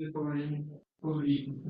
eu também corri.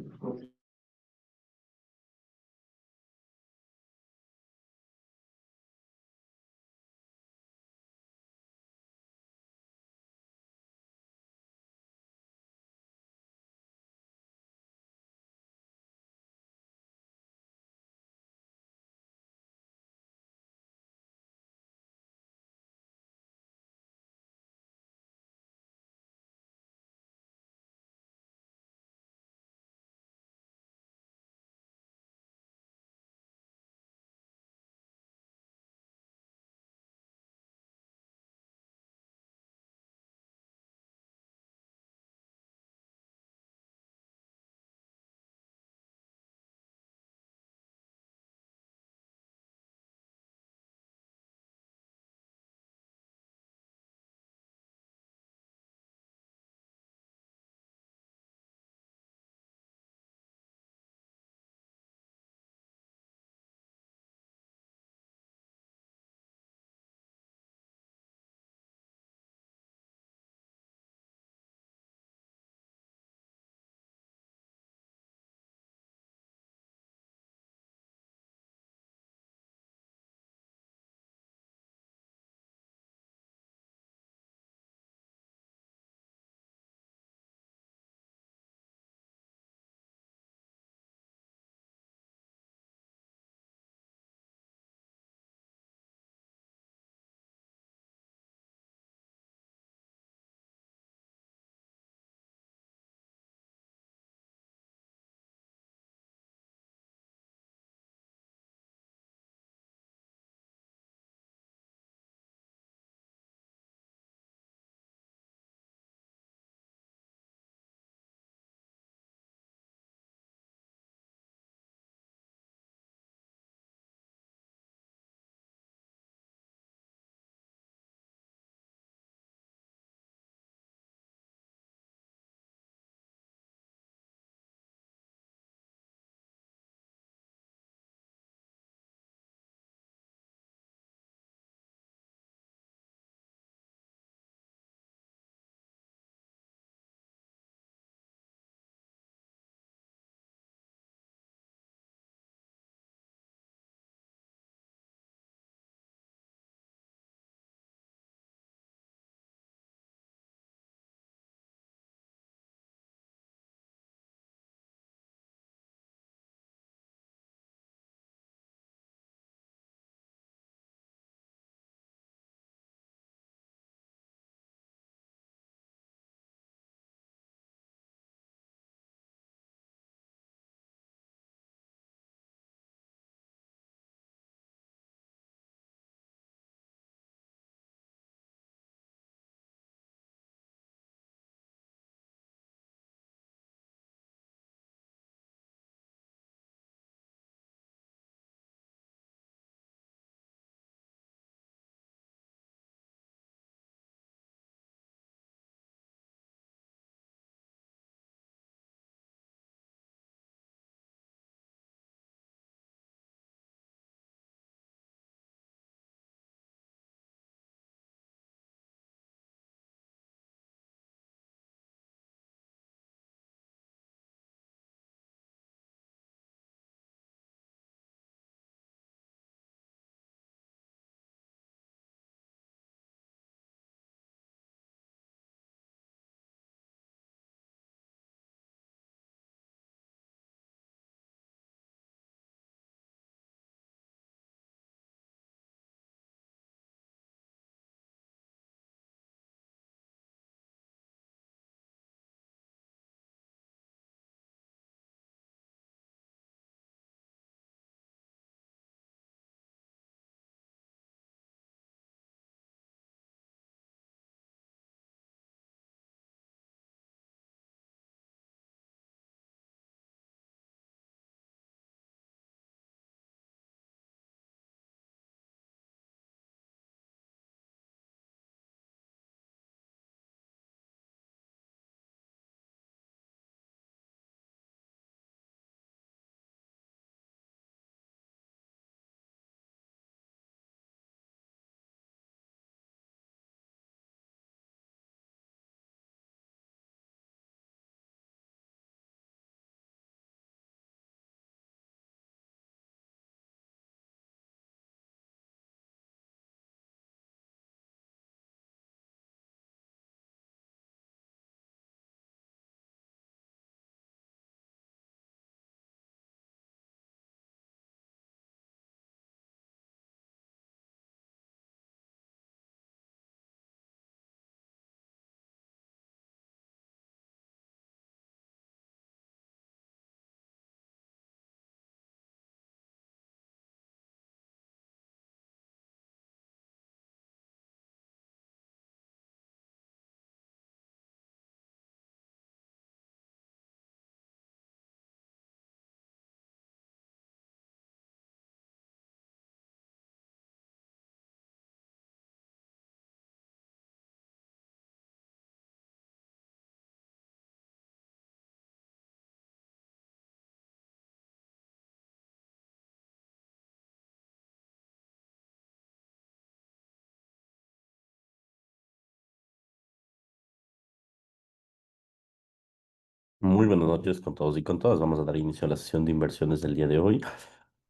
Muy buenas noches con todos y con todas. Vamos a dar inicio a la sesión de inversiones del día de hoy.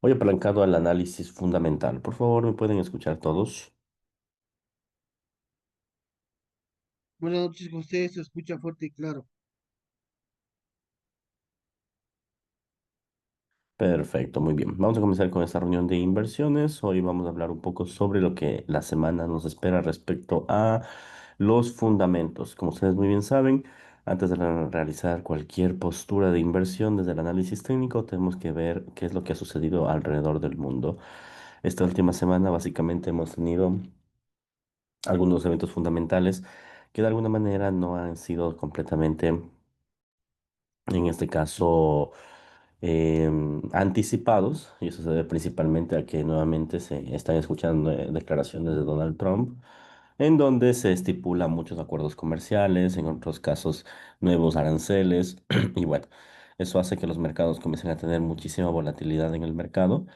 Hoy apalancado al análisis fundamental. Por favor, ¿me pueden escuchar todos? Buenas noches, José. Se escucha fuerte y claro. Perfecto, muy bien. Vamos a comenzar con esta reunión de inversiones. Hoy vamos a hablar un poco sobre lo que la semana nos espera respecto a los fundamentos. Como ustedes muy bien saben, antes de realizar cualquier postura de inversión desde el análisis técnico, tenemos que ver qué es lo que ha sucedido alrededor del mundo. Esta última semana básicamente hemos tenido algunos eventos fundamentales que de alguna manera no han sido completamente, en este caso, anticipados, y eso se debe principalmente a que nuevamente se están escuchando declaraciones de Donald Trump, en donde se estipulan muchos acuerdos comerciales, en otros casos nuevos aranceles, y bueno, eso hace que los mercados comiencen a tener muchísima volatilidad en el mercado.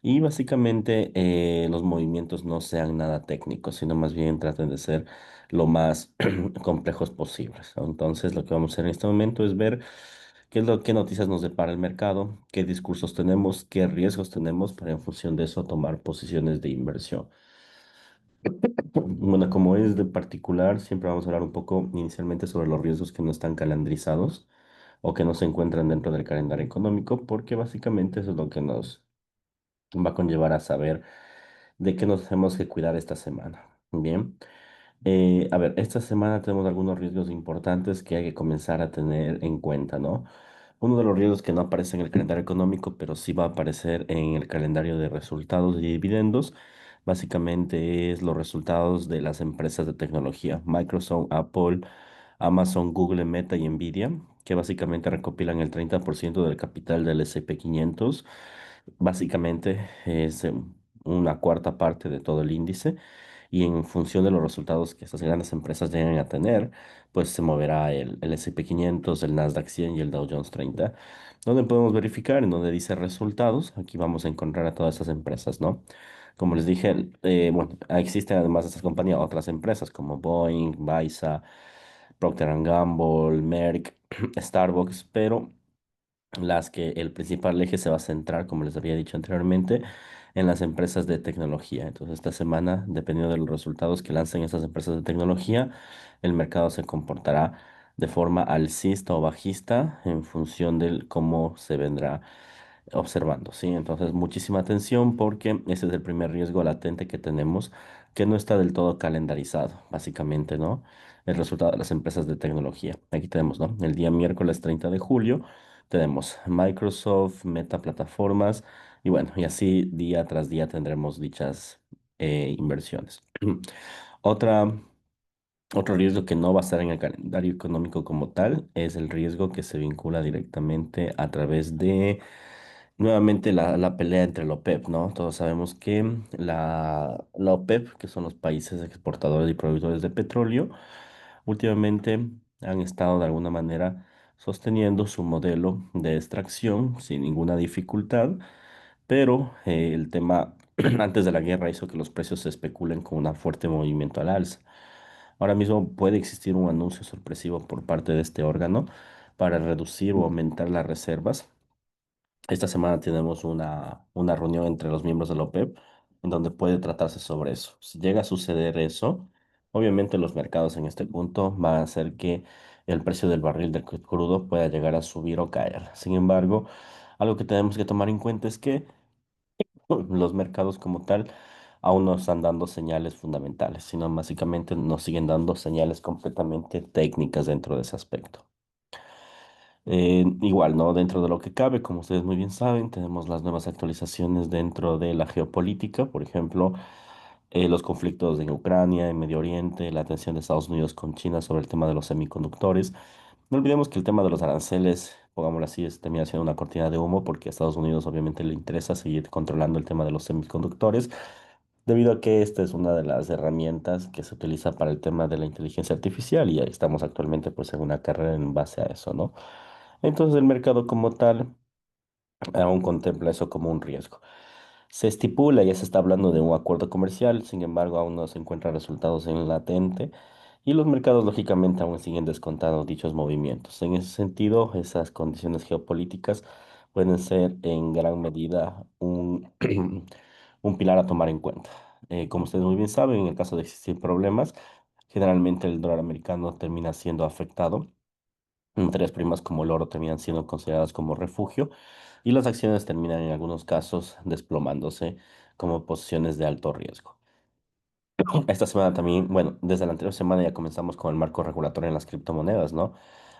Y básicamente los movimientos no sean nada técnicos, sino más bien traten de ser lo más complejos posibles, ¿no? Entonces, lo que vamos a hacer en este momento es ver qué noticias nos depara el mercado, qué discursos tenemos, qué riesgos tenemos para en función de eso tomar posiciones de inversión. Bueno, como es de particular, siempre vamos a hablar un poco inicialmente sobre los riesgos que no están calendarizados o que no se encuentran dentro del calendario económico, porque básicamente eso es lo que nos va a conllevar a saber de qué nos tenemos que cuidar esta semana. Bien. A ver, esta semana tenemos algunos riesgos importantes que hay que comenzar a tener en cuenta, ¿no? Uno de los riesgos que no aparece en el calendario económico, pero sí va a aparecer en el calendario de resultados y dividendos, básicamente es los resultados de las empresas de tecnología, Microsoft, Apple, Amazon, Google, Meta y Nvidia, que básicamente recopilan el 30% del capital del S&P 500. Básicamente es una cuarta parte de todo el índice y en función de los resultados que estas grandes empresas lleguen a tener, pues se moverá el S&P 500, el Nasdaq 100 y el Dow Jones 30. ¿Dónde podemos verificar? En donde dice resultados, aquí vamos a encontrar a todas esas empresas, ¿no? Como les dije, bueno, existen además de estas compañías otras empresas como Boeing, Visa, Procter Gamble, Merck, Starbucks, pero las que el principal eje se va a centrar, como les había dicho anteriormente, en las empresas de tecnología. Entonces, esta semana, dependiendo de los resultados que lancen estas empresas de tecnología, el mercado se comportará de forma alcista o bajista en función de cómo se vendrá observando, ¿sí? Entonces, muchísima atención porque ese es el primer riesgo latente que tenemos, que no está del todo calendarizado, básicamente, ¿no? El resultado de las empresas de tecnología. Aquí tenemos, ¿no? El día miércoles 30 de julio tenemos Microsoft, Meta Plataformas, y bueno, y así día tras día tendremos dichas inversiones. Otra otro riesgo que no va a estar en el calendario económico como tal es el riesgo que se vincula directamente a través de, nuevamente, la pelea entre la OPEP, ¿no? Todos sabemos que la OPEP, que son los países exportadores y productores de petróleo, últimamente han estado de alguna manera sosteniendo su modelo de extracción sin ninguna dificultad, pero el tema antes de la guerra hizo que los precios se especulen con un fuerte movimiento al alza. Ahora mismo puede existir un anuncio sorpresivo por parte de este órgano para reducir o aumentar las reservas. Esta semana tenemos una reunión entre los miembros de la OPEP en donde puede tratarse sobre eso. Si llega a suceder eso, obviamente los mercados en este punto van a hacer que el precio del barril del crudo pueda llegar a subir o caer. Sin embargo, algo que tenemos que tomar en cuenta es que los mercados como tal aún no están dando señales fundamentales, sino básicamente nos siguen dando señales completamente técnicas dentro de ese aspecto. Igual, ¿no? Dentro de lo que cabe, como ustedes muy bien saben, tenemos las nuevas actualizaciones dentro de la geopolítica, por ejemplo, los conflictos en Ucrania, en Medio Oriente, la tensión de Estados Unidos con China sobre el tema de los semiconductores. No olvidemos que el tema de los aranceles, pongámoslo así, termina siendo una cortina de humo porque a Estados Unidos obviamente le interesa seguir controlando el tema de los semiconductores, debido a que esta es una de las herramientas que se utiliza para el tema de la inteligencia artificial y ahí estamos actualmente pues en una carrera en base a eso, ¿no? Entonces el mercado como tal aún contempla eso como un riesgo. Se estipula, ya se está hablando de un acuerdo comercial, sin embargo aún no se encuentran resultados en latente Y los mercados, lógicamente, aún siguen descontando dichos movimientos. En ese sentido, esas condiciones geopolíticas pueden ser en gran medida un pilar a tomar en cuenta. Como ustedes muy bien saben, en el caso de existir problemas, generalmente el dólar americano termina siendo afectado. Materias primas como el oro terminan siendo consideradas como refugio y las acciones terminan en algunos casos desplomándose como posiciones de alto riesgo. Esta semana también, bueno, desde la anterior semana ya comenzamos con el marco regulatorio en las criptomonedas, ¿no?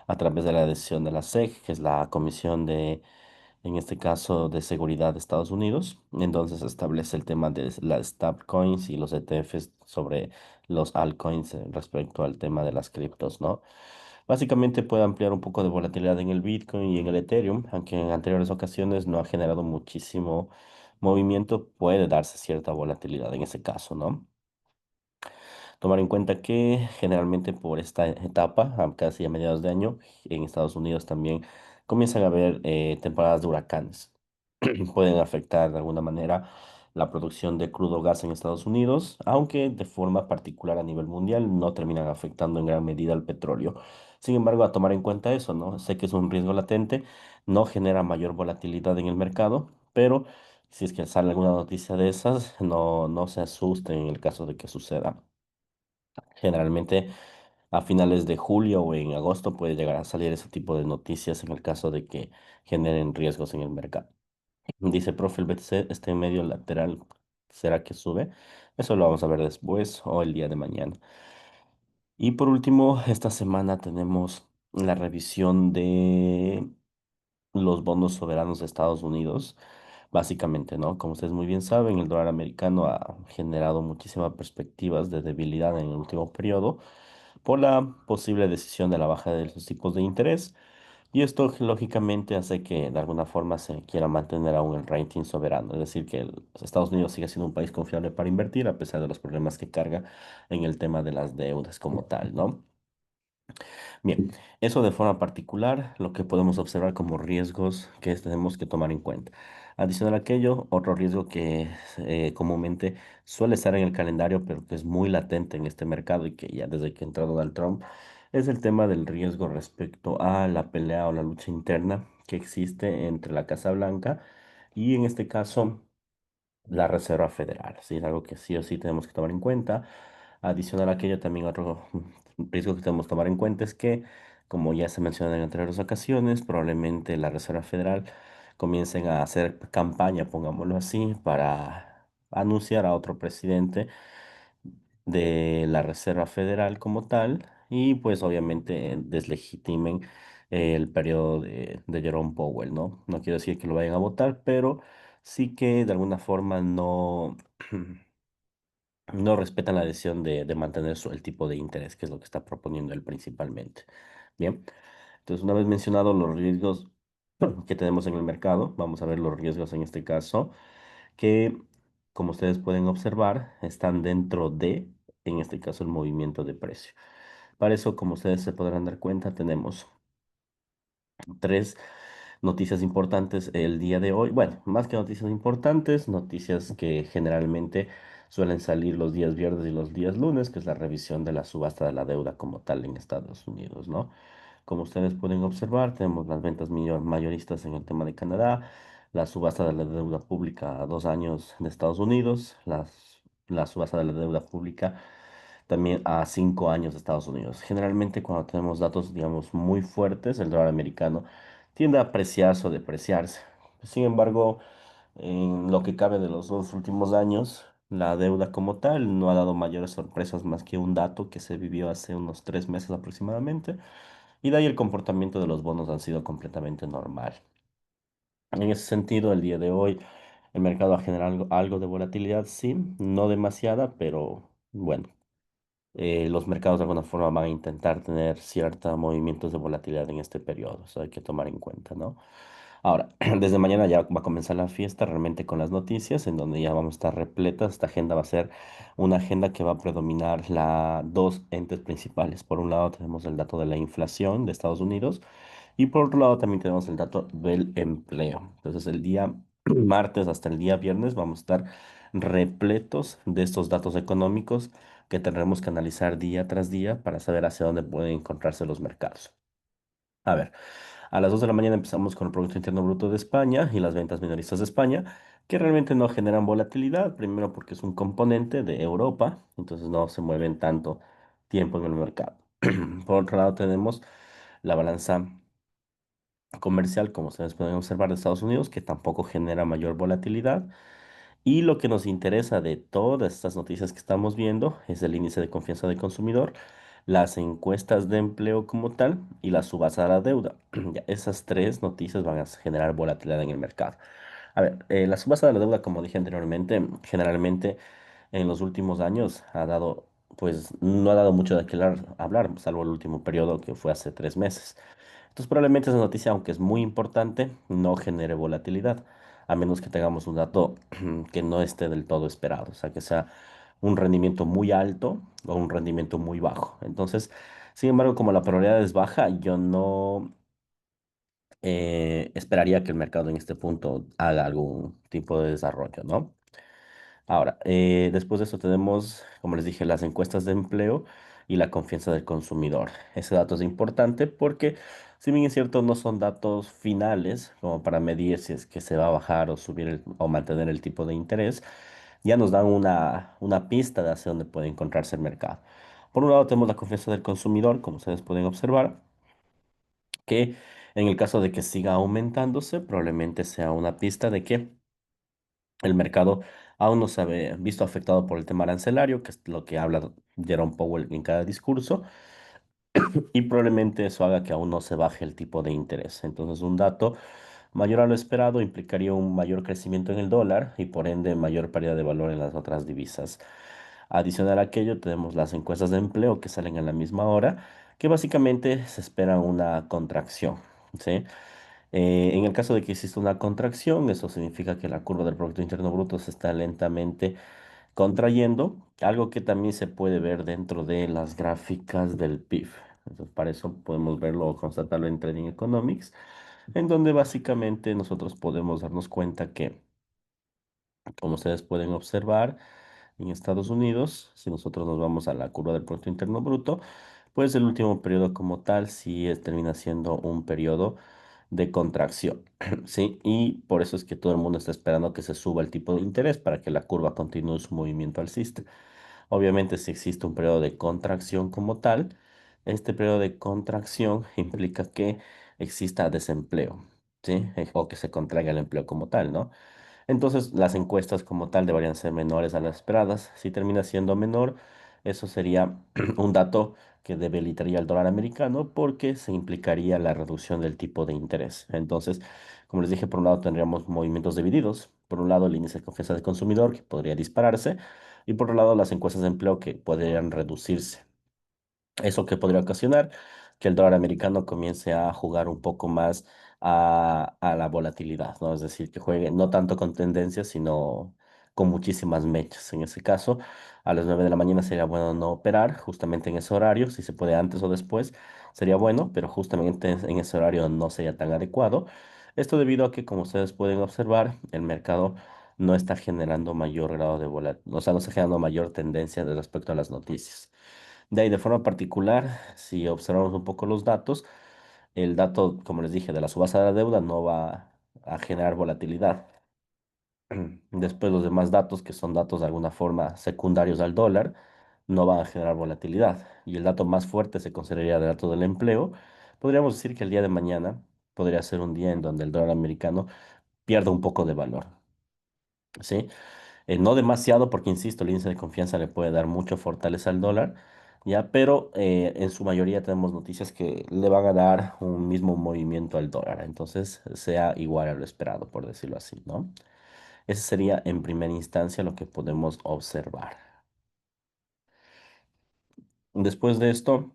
A través de la decisión de la SEC, que es la Comisión de, en este caso, de Seguridad de Estados Unidos. Entonces establece el tema de las stablecoins y los ETFs sobre los altcoins respecto al tema de las criptos, ¿no? Básicamente puede ampliar un poco de volatilidad en el Bitcoin y en el Ethereum, aunque en anteriores ocasiones no ha generado muchísimo movimiento, puede darse cierta volatilidad en ese caso, ¿no? Tomar en cuenta que generalmente por esta etapa, casi a mediados de año, en Estados Unidos también comienzan a haber temporadas de huracanes. Pueden afectar de alguna manera la producción de crudo gas en Estados Unidos, aunque de forma particular a nivel mundial no terminan afectando en gran medida al petróleo. Sin embargo, a tomar en cuenta eso, ¿no? Sé que es un riesgo latente, no genera mayor volatilidad en el mercado, pero si es que sale alguna noticia de esas, no se asusten en el caso de que suceda. Generalmente a finales de julio o en agosto puede llegar a salir ese tipo de noticias en el caso de que generen riesgos en el mercado. Dice, profe, el BTC está en medio lateral. ¿Será que sube? Eso lo vamos a ver después o el día de mañana. Y por último, esta semana tenemos la revisión de los bonos soberanos de Estados Unidos. Básicamente, ¿no? Como ustedes muy bien saben, el dólar americano ha generado muchísimas perspectivas de debilidad en el último periodo por la posible decisión de la baja de los tipos de interés. Y esto lógicamente hace que de alguna forma se quiera mantener aún el rating soberano, es decir, que Estados Unidos sigue siendo un país confiable para invertir a pesar de los problemas que carga en el tema de las deudas como tal, ¿no? Bien, eso de forma particular, lo que podemos observar como riesgos que tenemos que tomar en cuenta. Adicional a aquello, otro riesgo que comúnmente suele estar en el calendario, pero que es muy latente en este mercado y que ya desde que entró Donald Trump, es el tema del riesgo respecto a la pelea o la lucha interna que existe entre la Casa Blanca y en este caso la Reserva Federal. Sí, es algo que sí o sí tenemos que tomar en cuenta. Adicional a aquello, también otro riesgo que tenemos que tomar en cuenta es que, como ya se mencionó en anteriores ocasiones, probablemente la Reserva Federal comiencen a hacer campaña, pongámoslo así, para anunciar a otro presidente de la Reserva Federal como tal y pues obviamente deslegitimen el periodo de Jerome Powell, ¿no? No quiero decir que lo vayan a votar, pero sí que de alguna forma no, no respetan la decisión de mantener el tipo de interés, que es lo que está proponiendo él principalmente. Bien, entonces una vez mencionado los riesgos que tenemos en el mercado, vamos a ver los riesgos en este caso que, como ustedes pueden observar, están dentro de, en este caso, el movimiento de precio. Para eso, como ustedes se podrán dar cuenta, tenemos tres noticias importantes el día de hoy. Bueno, más que noticias importantes, noticias que generalmente suelen salir los días viernes y los días lunes, que es la revisión de la subasta de la deuda como tal en Estados Unidos, ¿no? Como ustedes pueden observar, tenemos las ventas mayoristas en el tema de Canadá, la subasta de la deuda pública a 2 años de Estados Unidos, la subasta de la deuda pública también a 5 años de Estados Unidos. Generalmente cuando tenemos datos, digamos, muy fuertes, el dólar americano tiende a apreciarse o depreciarse. Sin embargo, en lo que cabe de los 2 últimos años, la deuda como tal no ha dado mayores sorpresas más que un dato que se vivió hace unos 3 meses aproximadamente y de ahí el comportamiento de los bonos han sido completamente normal. En ese sentido, el día de hoy, el mercado ha generado algo de volatilidad, sí, no demasiada, pero bueno, los mercados de alguna forma van a intentar tener ciertos movimientos de volatilidad en este periodo, eso hay que tomar en cuenta, ¿no? Ahora, desde mañana ya va a comenzar la fiesta realmente con las noticias, en donde ya vamos a estar repletas. Esta agenda va a ser una agenda que va a predominar dos entes principales. Por un lado tenemos el dato de la inflación de Estados Unidos y por otro lado también tenemos el dato del empleo. Entonces el día martes hasta el día viernes vamos a estar repletos de estos datos económicos que tendremos que analizar día tras día para saber hacia dónde pueden encontrarse los mercados. A ver, a las 2 de la mañana empezamos con el Producto Interno Bruto de España y las ventas minoristas de España, que realmente no generan volatilidad, primero porque es un componente de Europa, entonces no se mueven tanto tiempo en el mercado. Por otro lado, tenemos la balanza comercial, como ustedes pueden observar, de Estados Unidos, que tampoco genera mayor volatilidad. Y lo que nos interesa de todas estas noticias que estamos viendo es el índice de confianza del consumidor, las encuestas de empleo como tal y la subasta de la deuda. Ya, esas tres noticias van a generar volatilidad en el mercado. A ver, la subasta de la deuda, como dije anteriormente, generalmente en los últimos años ha dado, pues no ha dado mucho de qué hablar, salvo el último periodo que fue hace 3 meses. Entonces probablemente esa noticia, aunque es muy importante, no genere volatilidad, a menos que tengamos un dato que no esté del todo esperado, o sea, que sea un rendimiento muy alto o un rendimiento muy bajo. Entonces, sin embargo, como la probabilidad es baja, yo no esperaría que el mercado en este punto haga algún tipo de desarrollo, ¿no? Ahora, después de eso tenemos, como les dije, las encuestas de empleo y la confianza del consumidor. Ese dato es importante porque, si bien es cierto, no son datos finales como para medir si es que se va a bajar o subir o mantener el tipo de interés, ya nos dan una pista de hacia dónde puede encontrarse el mercado. Por un lado tenemos la confianza del consumidor, como ustedes pueden observar, que en el caso de que siga aumentándose, probablemente sea una pista de que el mercado aún no se ha visto afectado por el tema arancelario, que es lo que habla Jerome Powell en cada discurso, y probablemente eso haga que aún no se baje el tipo de interés. Entonces, un dato mayor a lo esperado implicaría un mayor crecimiento en el dólar y por ende mayor pérdida de valor en las otras divisas. Adicional a aquello, tenemos las encuestas de empleo que salen a la misma hora, que básicamente se espera una contracción, ¿sí? En el caso de que exista una contracción, eso significa que la curva del Producto Interno Bruto se está lentamente contrayendo, algo que también se puede ver dentro de las gráficas del PIB. Entonces, para eso podemos verlo o constatarlo en Trading Economics, en donde básicamente nosotros podemos darnos cuenta que, como ustedes pueden observar, en Estados Unidos, si nosotros nos vamos a la curva del Producto Interno Bruto, pues el último periodo como tal termina siendo un periodo de contracción, ¿sí? Y por eso es que todo el mundo está esperando que se suba el tipo de interés para que la curva continúe su movimiento alcista. Obviamente, si existe un periodo de contracción como tal, este periodo de contracción implica que exista desempleo, ¿sí? O que se contraiga el empleo como tal, ¿no? Entonces, las encuestas como tal deberían ser menores a las esperadas. Si termina siendo menor, eso sería un dato que debilitaría el dólar americano porque se implicaría la reducción del tipo de interés. Entonces, como les dije, por un lado tendríamos movimientos divididos. Por un lado, el índice de confianza del consumidor que podría dispararse y por otro lado, las encuestas de empleo que podrían reducirse. Eso que podría ocasionar que el dólar americano comience a jugar un poco más a la volatilidad, ¿no? Es decir, que juegue no tanto con tendencias, sino con muchísimas mechas. En ese caso, a las 9 de la mañana sería bueno no operar justamente en ese horario, si se puede antes o después, sería bueno, pero justamente en ese horario no sería tan adecuado. Esto debido a que, como ustedes pueden observar, el mercado no está generando mayor grado de volatilidad, o sea, no está generando mayor tendencia respecto a las noticias. De ahí, de forma particular, si observamos un poco los datos, el dato, como les dije, de la subasta de la deuda no va a generar volatilidad. Después, los demás datos, que son datos de alguna forma secundarios al dólar, no van a generar volatilidad. Y el dato más fuerte se consideraría el dato del empleo. Podríamos decir que el día de mañana podría ser un día en donde el dólar americano pierda un poco de valor. ¿Sí? No demasiado, porque insisto, el índice de confianza le puede dar mucha fortaleza al dólar, ya, pero en su mayoría tenemos noticias que le van a dar un mismo movimiento al dólar, entonces sea igual a lo esperado, por decirlo así, ¿no? Ese sería en primera instancia lo que podemos observar. Después de esto,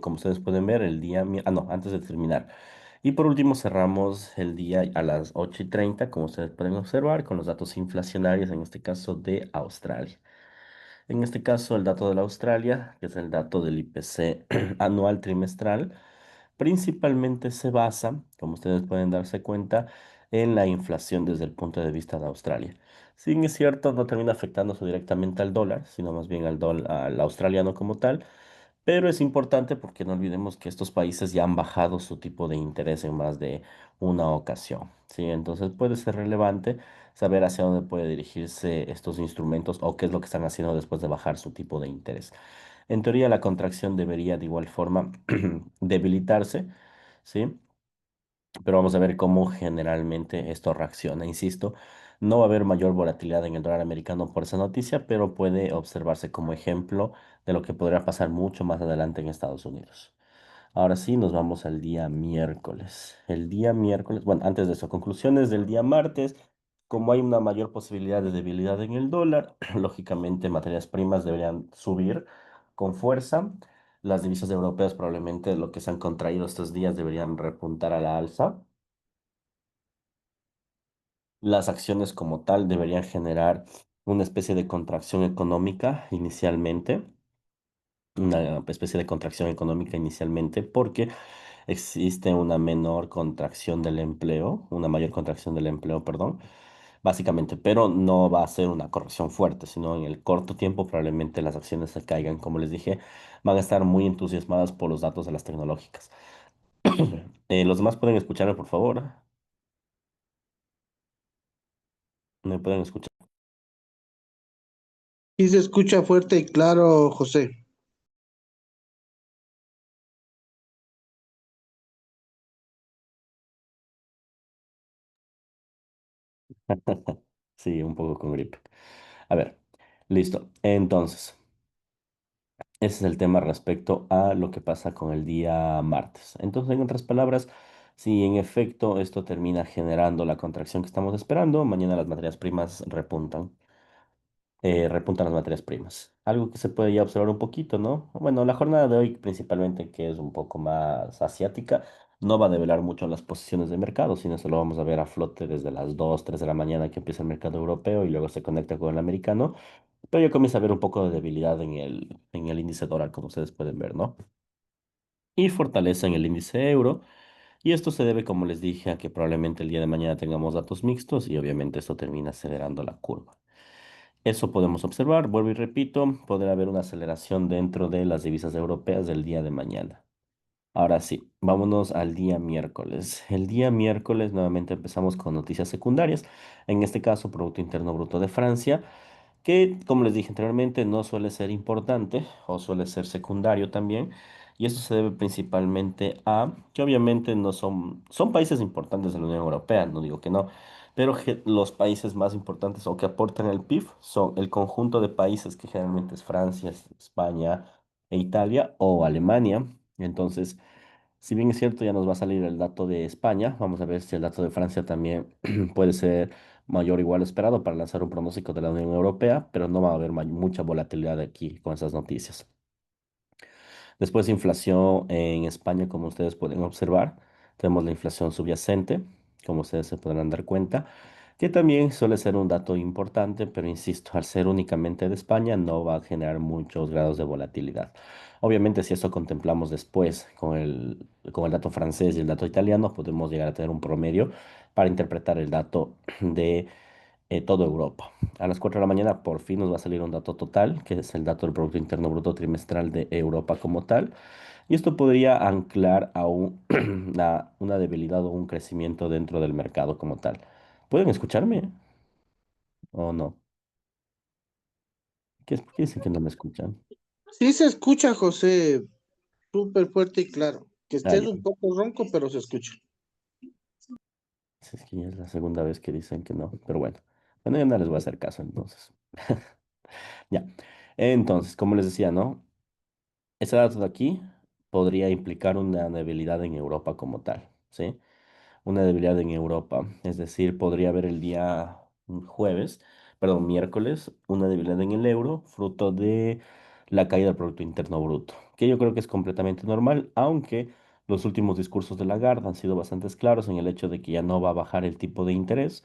como ustedes pueden ver, no, antes de terminar. Y por último, cerramos el día a las 8:30, como ustedes pueden observar, con los datos inflacionarios, en este caso de Australia. En este caso, el dato de la Australia, que es el dato del IPC anual trimestral, principalmente se basa, como ustedes pueden darse cuenta, en la inflación desde el punto de vista de Australia. Si bien es cierto, no termina afectándose directamente al dólar, sino más bien al australiano como tal. Pero es importante porque no olvidemos que estos países ya han bajado su tipo de interés en más de una ocasión, ¿sí? Entonces puede ser relevante saber hacia dónde puede dirigirse estos instrumentos o qué es lo que están haciendo después de bajar su tipo de interés. En teoría, la contracción debería de igual forma debilitarse, ¿sí? Pero vamos a ver cómo generalmente esto reacciona. Insisto, no va a haber mayor volatilidad en el dólar americano por esa noticia, pero puede observarse como ejemplo de lo que podría pasar mucho más adelante en Estados Unidos. Ahora sí, nos vamos al día miércoles. El día miércoles, bueno, antes de eso, conclusiones del día martes. Como hay una mayor posibilidad de debilidad en el dólar, lógicamente materias primas deberían subir con fuerza. Las divisas europeas probablemente lo que se han contraído estos días deberían repuntar a la alza. Las acciones como tal deberían generar una especie de contracción económica inicialmente, una especie de contracción económica inicialmente porque existe una menor contracción del empleo, una mayor contracción del empleo, perdón, básicamente, pero no va a ser una corrección fuerte, sino en el corto tiempo probablemente las acciones se caigan, como les dije, van a estar muy entusiasmadas por los datos de las tecnológicas. Los demás pueden escucharme, por favor. ¿Me pueden escuchar? Sí se escucha fuerte y claro, José. Sí, un poco con gripe. A ver, listo. Entonces, ese es el tema respecto a lo que pasa con el día martes. Entonces, en otras palabras, si en efecto esto termina generando la contracción que estamos esperando, mañana las materias primas repuntan las materias primas. Algo que se puede ya observar un poquito, ¿no? Bueno, la jornada de hoy principalmente, que es un poco más asiática, no va a develar mucho las posiciones de mercado, sino se lo vamos a ver a flote desde las 2 3 de la mañana que empieza el mercado europeo y luego se conecta con el americano, pero ya comienza a haber un poco de debilidad en el índice dólar, como ustedes pueden ver, ¿no? Y fortaleza en el índice euro. Y esto se debe, como les dije, a que probablemente el día de mañana tengamos datos mixtos y obviamente esto termina acelerando la curva. Eso podemos observar, vuelvo y repito, podrá haber una aceleración dentro de las divisas europeas del día de mañana. Ahora sí, vámonos al día miércoles. El día miércoles nuevamente empezamos con noticias secundarias, en este caso Producto Interno Bruto de Francia, que como les dije anteriormente no suele ser importante o suele ser secundario también, y eso se debe principalmente a que obviamente no son países importantes de la Unión Europea, no digo que no, pero los países más importantes o que aportan el PIB son el conjunto de países que generalmente es Francia, España e Italia o Alemania. Entonces, si bien es cierto, ya nos va a salir el dato de España, vamos a ver si el dato de Francia también puede ser mayor o igual a esperado para lanzar un pronóstico de la Unión Europea, pero no va a haber mucha volatilidad aquí con esas noticias. Después, inflación en España, como ustedes pueden observar, tenemos la inflación subyacente, como ustedes se podrán dar cuenta, que también suele ser un dato importante, pero insisto, al ser únicamente de España, no va a generar muchos grados de volatilidad. Obviamente, si eso contemplamos después con el dato francés y el dato italiano, podemos llegar a tener un promedio para interpretar el dato de toda Europa. A las 4 de la mañana por fin nos va a salir un dato total, que es el dato del Producto Interno Bruto trimestral de Europa como tal. Y esto podría anclar a una debilidad o un crecimiento dentro del mercado como tal. ¿Pueden escucharme o no? ¿Por qué dicen que no me escuchan? Sí se escucha, José, súper fuerte y claro. Que Ah, estés ya. un poco ronco, pero se escucha. Si es que ya es la segunda vez que dicen que no, pero bueno. Bueno, ya no les voy a hacer caso entonces. Ya. Entonces, como les decía, ¿no? Ese dato de aquí podría implicar una debilidad en Europa como tal, ¿sí? Una debilidad en Europa, es decir, podría haber el día jueves, perdón, miércoles, una debilidad en el euro, fruto de la caída del Producto Interno Bruto, que yo creo que es completamente normal, aunque los últimos discursos de Lagarde han sido bastante claros en el hecho de que ya no va a bajar el tipo de interés,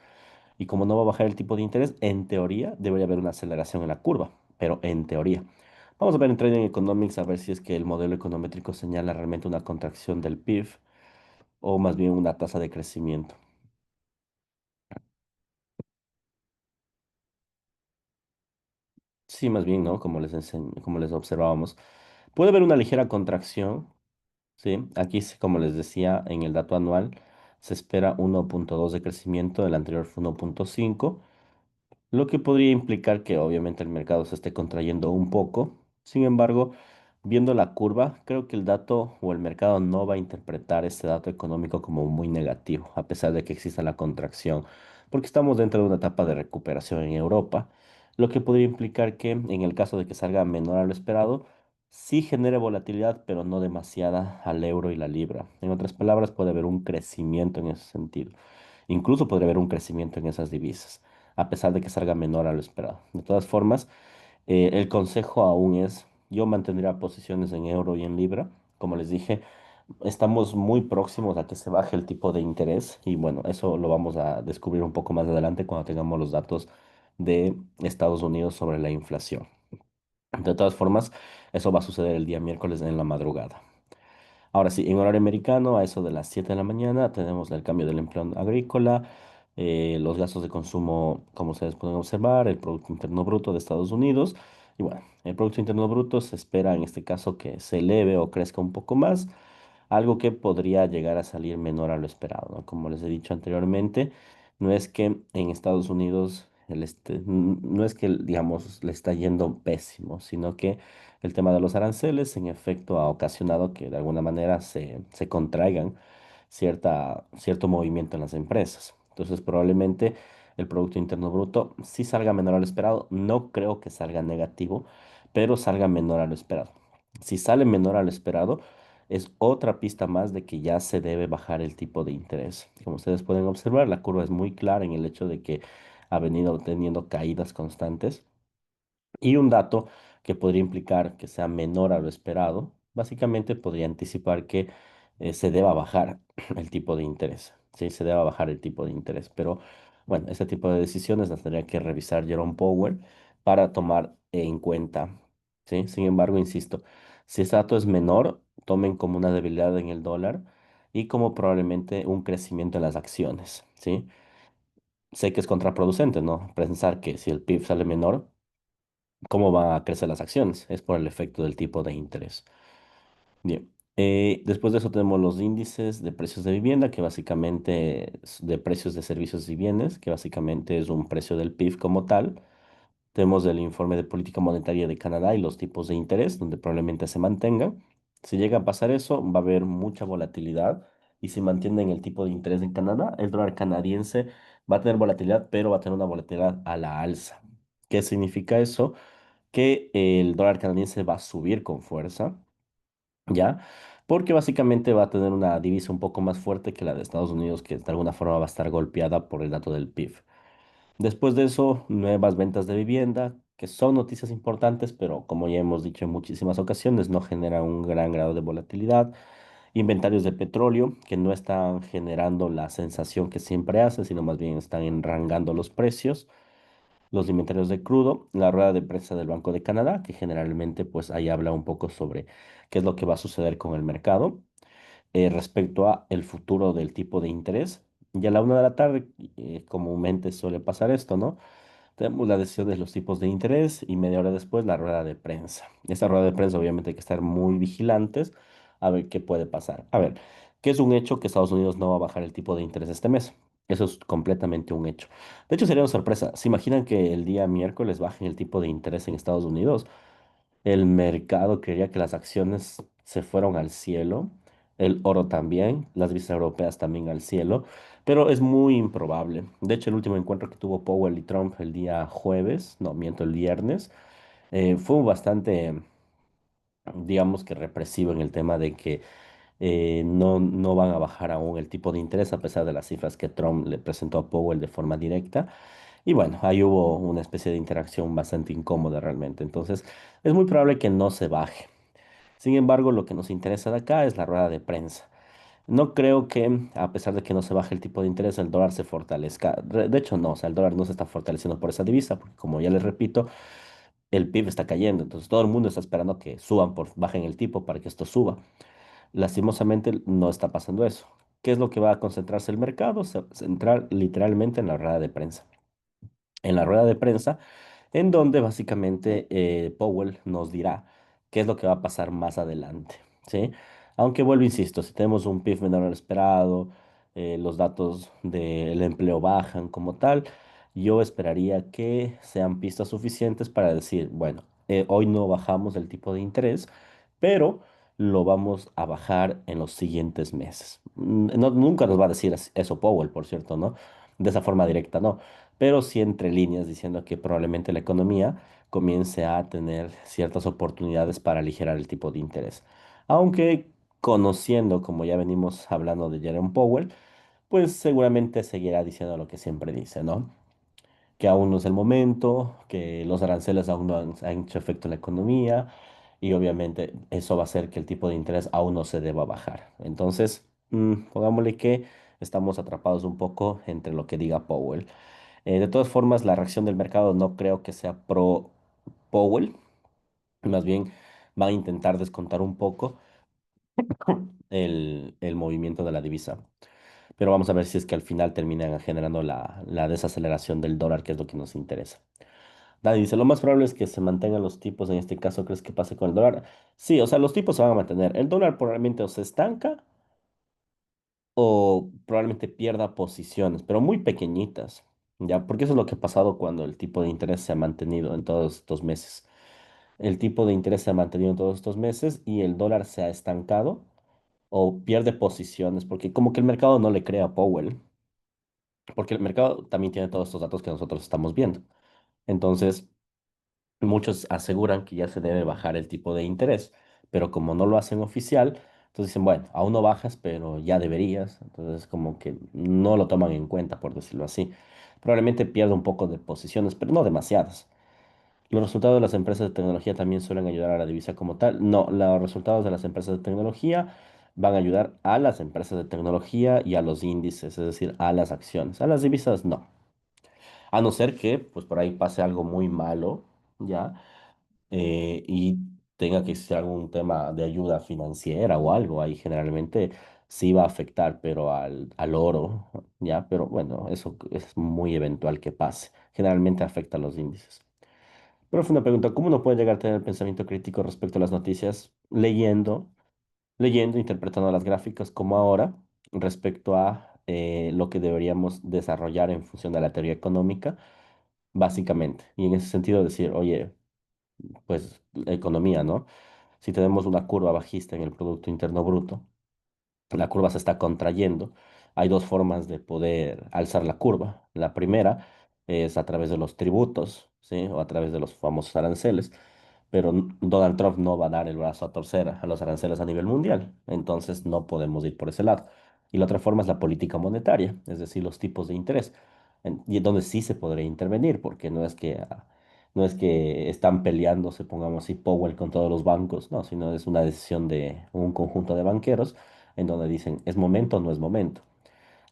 y como no va a bajar el tipo de interés, en teoría debería haber una aceleración en la curva, pero en teoría. Vamos a ver en Trading Economics a ver si es que el modelo econométrico señala realmente una contracción del PIB o más bien una tasa de crecimiento. Sí, más bien, ¿no? Como les observábamos. Puede haber una ligera contracción, ¿sí? Aquí, como les decía, en el dato anual se espera 1,2 de crecimiento, el anterior fue 1,5. Lo que podría implicar que obviamente el mercado se esté contrayendo un poco. Sin embargo, viendo la curva, creo que el dato o el mercado no va a interpretar este dato económico como muy negativo, a pesar de que exista la contracción, porque estamos dentro de una etapa de recuperación en Europa, lo que podría implicar que en el caso de que salga menor a lo esperado, sí genere volatilidad, pero no demasiada al euro y la libra. En otras palabras, puede haber un crecimiento en ese sentido. Incluso podría haber un crecimiento en esas divisas a pesar de que salga menor a lo esperado. De todas formas, el consejo aún es, yo mantendría posiciones en euro y en libra. Como les dije, estamos muy próximos a que se baje el tipo de interés y bueno, eso lo vamos a descubrir un poco más adelante cuando tengamos los datos de Estados Unidos sobre la inflación. De todas formas, eso va a suceder el día miércoles en la madrugada. Ahora sí, en horario americano, a eso de las 7 de la mañana, tenemos el cambio del empleo agrícola, los gastos de consumo, como ustedes pueden observar, el Producto Interno Bruto de Estados Unidos. Y bueno, el Producto Interno Bruto se espera en este caso que se eleve o crezca un poco más, algo que podría llegar a salir menor a lo esperado, ¿no? Como les he dicho anteriormente, no es que en Estados Unidos no es que, digamos, le está yendo pésimo, sino que el tema de los aranceles en efecto ha ocasionado que de alguna manera se contraigan cierto movimiento en las empresas. Entonces, probablemente el Producto Interno Bruto sí salga menor a lo esperado. No creo que salga negativo, pero salga menor a lo esperado. Si sale menor a lo esperado, es otra pista más de que ya se debe bajar el tipo de interés. Como ustedes pueden observar, la curva es muy clara en el hecho de que ha venido teniendo caídas constantes. Y un dato que podría implicar que sea menor a lo esperado, básicamente podría anticipar que se deba bajar el tipo de interés. Sí, se deba bajar el tipo de interés. Pero bueno, ese tipo de decisiones las tendría que revisar Jerome Powell para tomar en cuenta. ¿Sí? Sin embargo, insisto, si ese dato es menor, tomen como una debilidad en el dólar y como probablemente un crecimiento en las acciones. ¿Sí? Sé que es contraproducente, ¿no? Pensar que si el PIB sale menor, cómo van a crecer las acciones. Es por el efecto del tipo de interés. Bien. Después de eso tenemos los índices de precios de vivienda, que básicamente es de precios de servicios y bienes, que básicamente es un precio del PIB como tal. Tenemos el informe de política monetaria de Canadá y los tipos de interés, donde probablemente se mantengan. Si llega a pasar eso, va a haber mucha volatilidad. Y si mantienen el tipo de interés en Canadá, el dólar canadiense va a tener volatilidad, pero va a tener una volatilidad a la alza. ¿Qué significa eso? Que el dólar canadiense va a subir con fuerza, ¿ya? Porque básicamente va a tener una divisa un poco más fuerte que la de Estados Unidos, que de alguna forma va a estar golpeada por el dato del PIB. Después de eso, nuevas ventas de vivienda, que son noticias importantes, pero como ya hemos dicho en muchísimas ocasiones, no generan un gran grado de volatilidad. Inventarios de petróleo, que no están generando la sensación que siempre hacen, sino más bien están enrangando los precios. Los inventarios de crudo, la rueda de prensa del Banco de Canadá, que generalmente pues ahí habla un poco sobre qué es lo que va a suceder con el mercado respecto a el futuro del tipo de interés. Y a la 1 de la tarde, comúnmente suele pasar esto, ¿no? Tenemos la decisión de los tipos de interés y media hora después la rueda de prensa. Esta rueda de prensa obviamente hay que estar muy vigilantes a ver qué puede pasar. A ver, ¿qué es un hecho que Estados Unidos no va a bajar el tipo de interés este mes? Eso es completamente un hecho. De hecho, sería una sorpresa. ¿Se imaginan que el día miércoles bajen el tipo de interés en Estados Unidos? El mercado creería que las acciones se fueron al cielo, el oro también, las divisas europeas también al cielo, pero es muy improbable. De hecho, el último encuentro que tuvo Powell y Trump el día jueves, no, miento, el viernes, fue bastante, digamos que represivo en el tema de que no van a bajar aún el tipo de interés a pesar de las cifras que Trump le presentó a Powell de forma directa. Y bueno, ahí hubo una especie de interacción bastante incómoda realmente. Entonces, es muy probable que no se baje. Sin embargo, lo que nos interesa de acá es la rueda de prensa. No creo que, a pesar de que no se baje el tipo de interés, el dólar se fortalezca. De hecho, no, o sea, el dólar no se está fortaleciendo por esa divisa, porque como ya les repito, el PIB está cayendo. Entonces, todo el mundo está esperando que suban, bajen el tipo para que esto suba. Lastimosamente, no está pasando eso. ¿Qué es lo que va a concentrarse el mercado? Centrar literalmente en la rueda de prensa. En la rueda de prensa en donde básicamente Powell nos dirá qué es lo que va a pasar más adelante, ¿sí? Aunque vuelvo, insisto, si tenemos un PIB menor al esperado, los datos del empleo bajan como tal, yo esperaría que sean pistas suficientes para decir, bueno, hoy no bajamos el tipo de interés, pero lo vamos a bajar en los siguientes meses. Nunca nos va a decir eso Powell, por cierto, ¿no? De esa forma directa, no, pero sí entre líneas diciendo que probablemente la economía comience a tener ciertas oportunidades para aligerar el tipo de interés. Aunque conociendo, como ya venimos hablando de Jerome Powell, pues seguramente seguirá diciendo lo que siempre dice, ¿no? Que aún no es el momento, que los aranceles aún no han hecho efecto en la economía y obviamente eso va a hacer que el tipo de interés aún no se deba bajar. Entonces, pongámosle que estamos atrapados un poco entre lo que diga Powell. De todas formas, la reacción del mercado no creo que sea pro Powell, más bien va a intentar descontar un poco el movimiento de la divisa. Pero vamos a ver si es que al final terminan generando la desaceleración del dólar, que es lo que nos interesa. Dani dice, lo más probable es que se mantengan los tipos, en este caso, ¿crees que pase con el dólar? Sí, o sea, los tipos se van a mantener. El dólar probablemente o se estanca o probablemente pierda posiciones, pero muy pequeñitas, ¿ya? Porque eso es lo que ha pasado cuando el tipo de interés se ha mantenido en todos estos meses. El tipo de interés se ha mantenido en todos estos meses y el dólar se ha estancado o pierde posiciones, porque como que el mercado no le cree a Powell, porque el mercado también tiene todos estos datos que nosotros estamos viendo. Entonces, muchos aseguran que ya se debe bajar el tipo de interés, pero como no lo hacen oficial, entonces dicen, bueno, aún no bajas, pero ya deberías. Entonces, como que no lo toman en cuenta, por decirlo así. Probablemente pierda un poco de posiciones, pero no demasiadas. ¿Los resultados de las empresas de tecnología también suelen ayudar a la divisa como tal? No, los resultados de las empresas de tecnología van a ayudar a las empresas de tecnología y a los índices, es decir, a las acciones. A las divisas no. A no ser que, pues por ahí pase algo muy malo, ¿ya? Y tenga que ser algún tema de ayuda financiera o algo, ahí generalmente sí va a afectar, pero al oro, ¿ya? Pero bueno, eso es muy eventual que pase. Generalmente afecta a los índices. Pero fue una pregunta, ¿cómo uno puede llegar a tener pensamiento crítico respecto a las noticias? Leyendo, interpretando las gráficas como ahora, respecto a lo que deberíamos desarrollar en función de la teoría económica, básicamente. Y en ese sentido decir, oye, pues la economía, ¿no? Si tenemos una curva bajista en el Producto Interno Bruto, la curva se está contrayendo. Hay dos formas de poder alzar la curva. La primera es a través de los tributos, ¿sí? O a través de los famosos aranceles. Pero Donald Trump no va a dar el brazo a torcer a los aranceles a nivel mundial. Entonces no podemos ir por ese lado. Y la otra forma es la política monetaria, es decir, los tipos de interés. Y es donde sí se podría intervenir, porque no es que están peleándose, pongamos así, Powell con todos los bancos, no, sino es una decisión de un conjunto de banqueros en donde dicen, ¿es momento o no es momento?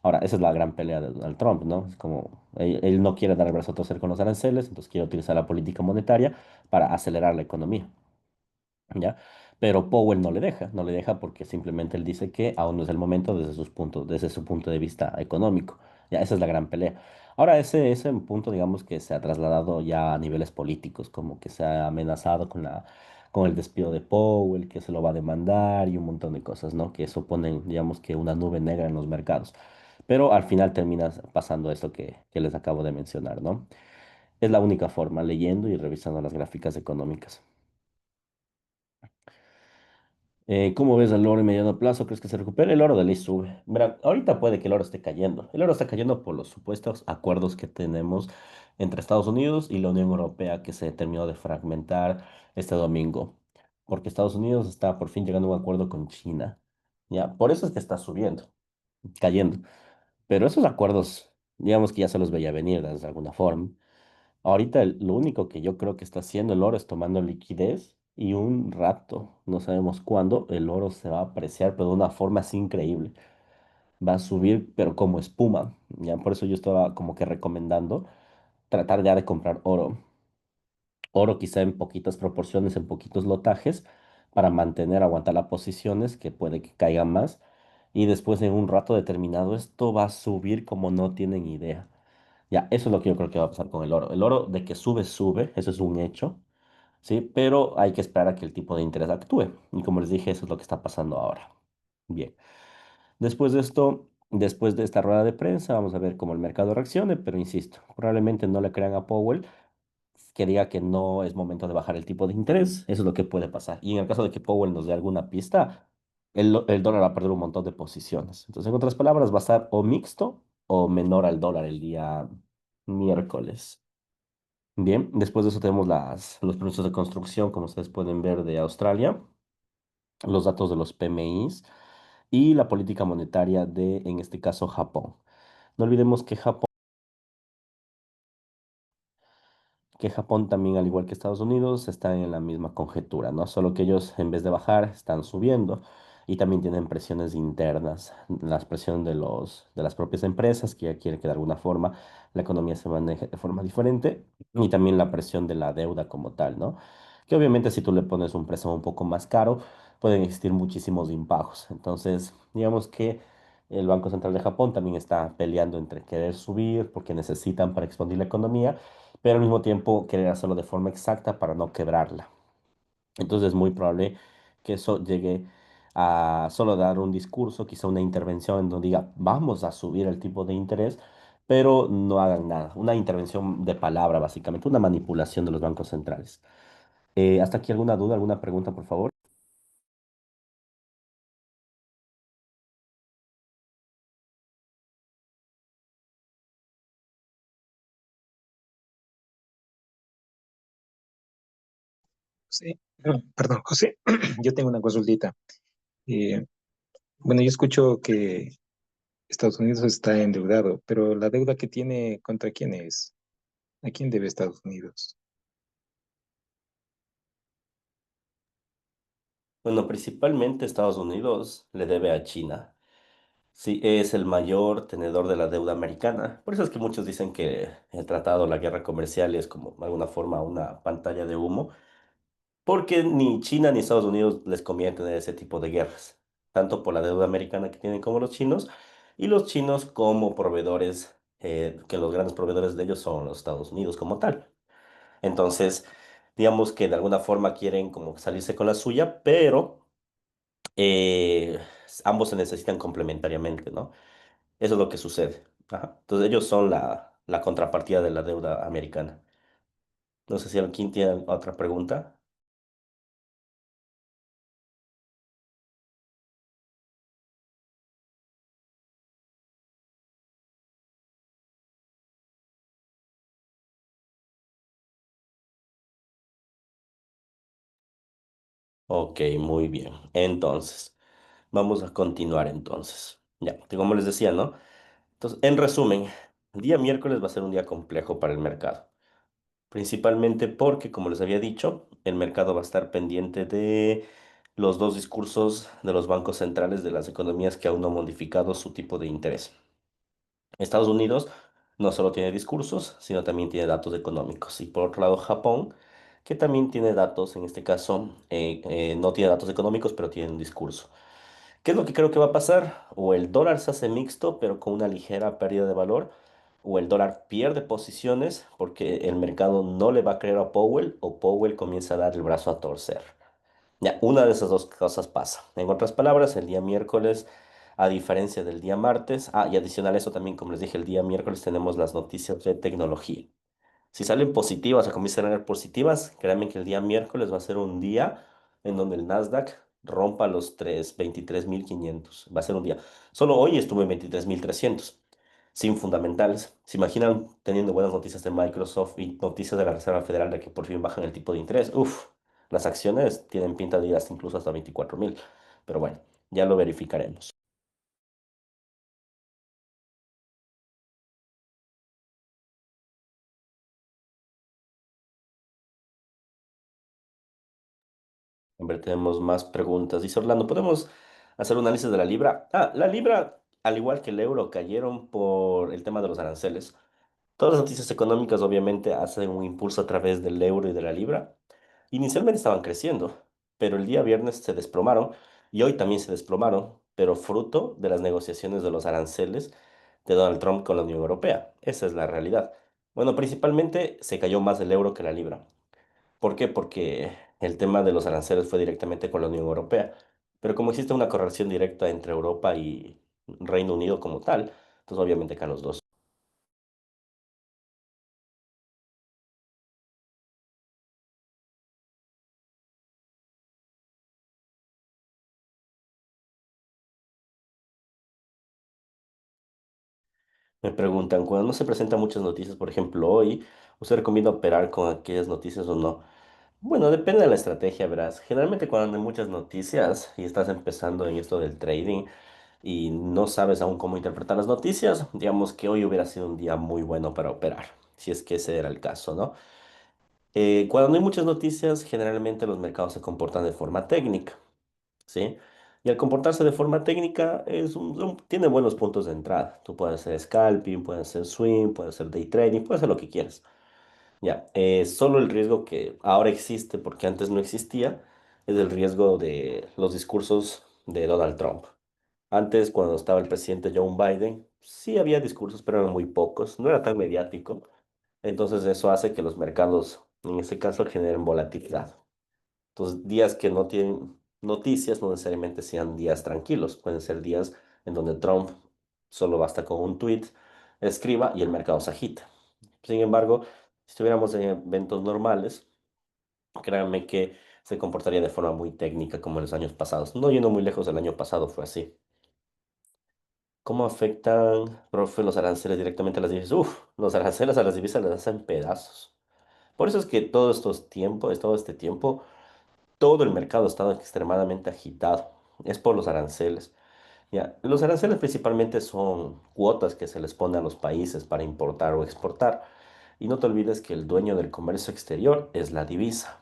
Ahora, esa es la gran pelea de Donald Trump, ¿no? Es como, él no quiere dar el brazo a torcer con los aranceles, entonces quiere utilizar la política monetaria para acelerar la economía. ¿Ya? Pero Powell no le deja porque simplemente él dice que aún no es el momento desde su punto de vista económico. Ya, esa es la gran pelea. Ahora, ese punto, digamos que se ha trasladado ya a niveles políticos, como que se ha amenazado con el despido de Powell, que se lo va a demandar y un montón de cosas, ¿no? Que suponen, digamos que una nube negra en los mercados. Pero al final termina pasando esto que les acabo de mencionar, ¿no? Es la única forma, leyendo y revisando las gráficas económicas. ¿Cómo ves el oro en mediano plazo? ¿Crees que se recupere? El oro de ley sube. Mira, ahorita puede que el oro esté cayendo. El oro está cayendo por los supuestos acuerdos que tenemos entre Estados Unidos y la Unión Europea que se terminó de fragmentar este domingo. Porque Estados Unidos está por fin llegando a un acuerdo con China. ¿Ya? Por eso es que está subiendo, cayendo. Pero esos acuerdos, digamos que ya se los veía venir de alguna forma. Ahorita lo único que yo creo que está haciendo el oro es tomando liquidez y un rato, no sabemos cuándo, el oro se va a apreciar, pero de una forma así increíble. Va a subir, pero como espuma. Ya por eso yo estaba como que recomendando tratar ya de comprar oro. Oro quizá en poquitas proporciones, en poquitos lotajes, para mantener, aguantar las posiciones, que puede que caigan más. Y después en un rato determinado esto va a subir como no tienen idea. Ya, eso es lo que yo creo que va a pasar con el oro. El oro de que sube, sube, eso es un hecho, ¿sí? Pero hay que esperar a que el tipo de interés actúe. Y como les dije, eso es lo que está pasando ahora. Bien. Después de esto, después de esta rueda de prensa, vamos a ver cómo el mercado reaccione, pero insisto, probablemente no le crean a Powell que diga que no es momento de bajar el tipo de interés. Eso es lo que puede pasar. Y en el caso de que Powell nos dé alguna pista, el dólar va a perder un montón de posiciones. Entonces, en otras palabras, va a estar o mixto o menor al dólar el día miércoles. Bien, después de eso tenemos los permisos de construcción, como ustedes pueden ver, de Australia, los datos de los PMIs y la política monetaria de, en este caso, Japón. No olvidemos que Japón también, al igual que Estados Unidos, están en la misma conjetura, ¿no? Solo que ellos, en vez de bajar, están subiendo y también tienen presiones internas, las presiones de las propias empresas que ya quieren que de alguna forma la economía se maneje de forma diferente y también la presión de la deuda como tal, ¿no? Que obviamente si tú le pones un préstamo un poco más caro, pueden existir muchísimos impagos. Entonces, digamos que el Banco Central de Japón también está peleando entre querer subir porque necesitan para expandir la economía, pero al mismo tiempo querer hacerlo de forma exacta para no quebrarla. Entonces es muy probable que eso llegue a solo dar un discurso, quizá una intervención en donde diga, vamos a subir el tipo de interés, pero no hagan nada. Una intervención de palabra, básicamente, una manipulación de los bancos centrales. ¿Hasta aquí alguna duda, alguna pregunta, por favor? Sí, perdón, José, yo tengo una consultita. Eh, bueno, yo escucho que Estados Unidos está endeudado, pero la deuda que tiene, ¿contra quién es? ¿A quién debe Estados Unidos? Bueno, principalmente Estados Unidos le debe a China. Sí, es el mayor tenedor de la deuda americana. Por eso es que muchos dicen que el tratado, la guerra comercial es como de alguna forma una pantalla de humo, porque ni China ni Estados Unidos les conviene tener ese tipo de guerras, tanto por la deuda americana que tienen como los chinos, y los chinos como proveedores, que los grandes proveedores de ellos son los Estados Unidos como tal. Entonces, digamos que de alguna forma quieren como salirse con la suya, pero eh, ambos se necesitan complementariamente, ¿no? Eso es lo que sucede. Ajá. Entonces ellos son la contrapartida de la deuda americana. No sé si alguien tiene otra pregunta. Ok, muy bien. Entonces, vamos a continuar entonces. Ya, como les decía, ¿no? Entonces, en resumen, el día miércoles va a ser un día complejo para el mercado. Principalmente porque, como les había dicho, el mercado va a estar pendiente de los dos discursos de los bancos centrales de las economías que aún no han modificado su tipo de interés. Estados Unidos no solo tiene discursos, sino también tiene datos económicos. Y por otro lado, Japón, que también tiene datos, en este caso, no tiene datos económicos, pero tiene un discurso. ¿Qué es lo que creo que va a pasar? O el dólar se hace mixto, pero con una ligera pérdida de valor, o el dólar pierde posiciones porque el mercado no le va a creer a Powell, o Powell comienza a dar el brazo a torcer. Ya, una de esas dos cosas pasa. En otras palabras, el día miércoles, a diferencia del día martes, y adicional a eso también, como les dije, el día miércoles tenemos las noticias de tecnología. Si salen positivas o comienzan a ser positivas, créanme que el día miércoles va a ser un día en donde el Nasdaq rompa los 23.500. Va a ser un día. Solo hoy estuve en 23.300 sin fundamentales. ¿Se imaginan teniendo buenas noticias de Microsoft y noticias de la Reserva Federal de que por fin bajan el tipo de interés? Uf, las acciones tienen pinta de ir hasta incluso hasta 24.000. Pero bueno, ya lo verificaremos. A ver, tenemos más preguntas. Dice Orlando, ¿podemos hacer un análisis de la libra? La libra, al igual que el euro, cayeron por el tema de los aranceles. Todas las noticias económicas obviamente hacen un impulso a través del euro y de la libra. Inicialmente estaban creciendo, pero el día viernes se desplomaron y hoy también se desplomaron, pero fruto de las negociaciones de los aranceles de Donald Trump con la Unión Europea. Esa es la realidad. Bueno, principalmente se cayó más el euro que la libra. ¿Por qué? Porque el tema de los aranceles fue directamente con la Unión Europea. Pero como existe una correlación directa entre Europa y Reino Unido como tal, entonces obviamente caen los dos. Me preguntan, cuando no se presentan muchas noticias, por ejemplo, hoy, ¿usted recomienda operar con aquellas noticias o no? Bueno, depende de la estrategia, verás. Generalmente cuando hay muchas noticias y estás empezando en esto del trading y no sabes aún cómo interpretar las noticias, digamos que hoy hubiera sido un día muy bueno para operar, si es que ese era el caso, ¿no? Cuando no hay muchas noticias, generalmente los mercados se comportan de forma técnica, ¿sí? Y al comportarse de forma técnica tiene buenos puntos de entrada. Tú puedes hacer scalping, puedes hacer swing, puedes hacer day trading, puedes hacer lo que quieras. Ya, solo el riesgo que ahora existe, porque antes no existía, es el riesgo de los discursos de Donald Trump. Antes, cuando estaba el presidente Joe Biden, sí había discursos, pero eran muy pocos, no era tan mediático. Entonces eso hace que los mercados, en este caso, generen volatilidad. Entonces, días que no tienen noticias no necesariamente sean días tranquilos, pueden ser días en donde Trump solo basta con un tweet, escriba y el mercado se agita. Sin embargo, si estuviéramos en eventos normales, créanme que se comportaría de forma muy técnica como en los años pasados. No yendo muy lejos, el año pasado fue así. ¿Cómo afectan, profe, los aranceles directamente a las divisas? Uf, los aranceles a las divisas les hacen pedazos. Por eso es que todo este tiempo, todo el mercado ha estado extremadamente agitado. Es por los aranceles. Ya, los aranceles principalmente son cuotas que se les pone a los países para importar o exportar. Y no te olvides que el dueño del comercio exterior es la divisa.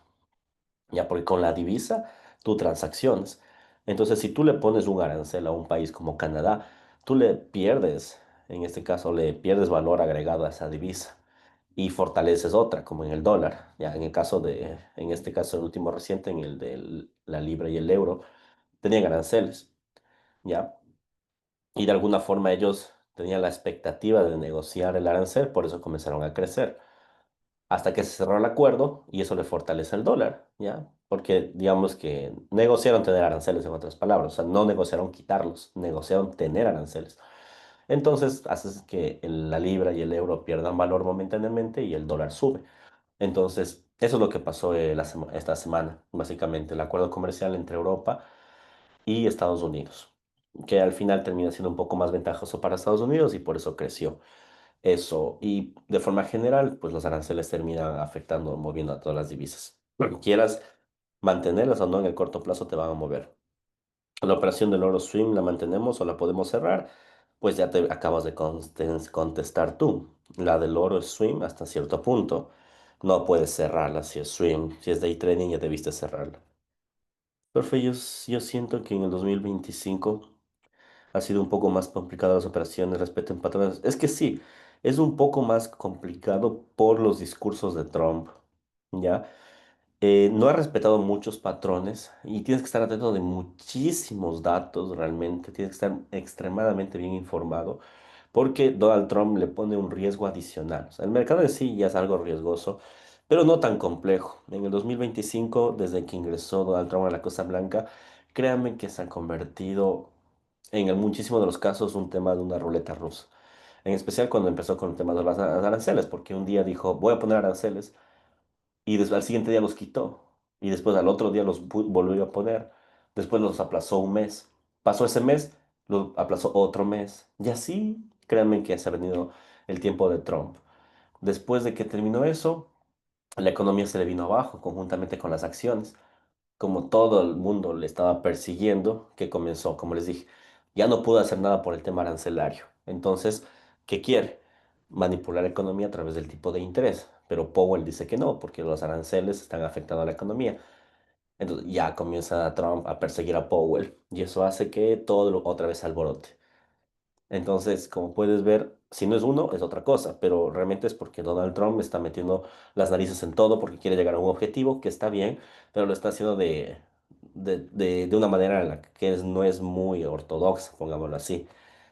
Ya, porque con la divisa tú transacciones. Entonces, si tú le pones un arancel a un país como Canadá, tú le pierdes, en este caso, le pierdes valor agregado a esa divisa y fortaleces otra, como en el dólar. Ya, en este caso, el último reciente, en el de la libra y el euro, tenían aranceles, ¿ya? Y de alguna forma ellos tenían la expectativa de negociar el arancel, por eso comenzaron a crecer hasta que se cerró el acuerdo y eso le fortalece el dólar, ¿ya? Porque digamos que negociaron tener aranceles, en otras palabras, o sea, no negociaron quitarlos, negociaron tener aranceles. Entonces, haces que la libra y el euro pierdan valor momentáneamente y el dólar sube. Entonces, eso es lo que pasó esta semana, básicamente, el acuerdo comercial entre Europa y Estados Unidos, que al final termina siendo un poco más ventajoso para Estados Unidos y por eso creció. Eso, y de forma general, pues los aranceles terminan afectando, moviendo a todas las divisas. Bueno, quieras mantenerlas o no en el corto plazo, te van a mover. La operación del oro swing la mantenemos o la podemos cerrar, pues ya te acabas de contestar tú. La del oro es swing hasta cierto punto. No puedes cerrarla si es swing, si es day trading ya debiste cerrarla. Profe, yo siento que en el 2025 ha sido un poco más complicado las operaciones respecto a patrones. Es que sí, es un poco más complicado por los discursos de Trump, ¿ya? No ha respetado muchos patrones y tienes que estar atento de muchísimos datos realmente, tienes que estar extremadamente bien informado porque Donald Trump le pone un riesgo adicional. O sea, el mercado en sí ya es algo riesgoso, pero no tan complejo. En el 2025, desde que ingresó Donald Trump a la Casa Blanca, créanme que se ha convertido en muchísimos de los casos un tema de una ruleta rusa. En especial cuando empezó con el tema de los aranceles, porque un día dijo, voy a poner aranceles y al siguiente día los quitó. Y después al otro día los volvió a poner. Después los aplazó un mes. Pasó ese mes, lo aplazó otro mes. Y así, créanme que se ha venido el tiempo de Trump. Después de que terminó eso, la economía se le vino abajo conjuntamente con las acciones. Como todo el mundo le estaba persiguiendo, que comenzó, como les dije, ya no pudo hacer nada por el tema arancelario. Entonces, ¿qué quiere? Manipular la economía a través del tipo de interés. Pero Powell dice que no, porque los aranceles están afectando a la economía. Entonces ya comienza Trump a perseguir a Powell y eso hace que todo otra vez se alborote. Entonces, como puedes ver, si no es uno, es otra cosa, pero realmente es porque Donald Trump está metiendo las narices en todo porque quiere llegar a un objetivo que está bien, pero lo está haciendo de una manera en la que no es muy ortodoxa, pongámoslo así.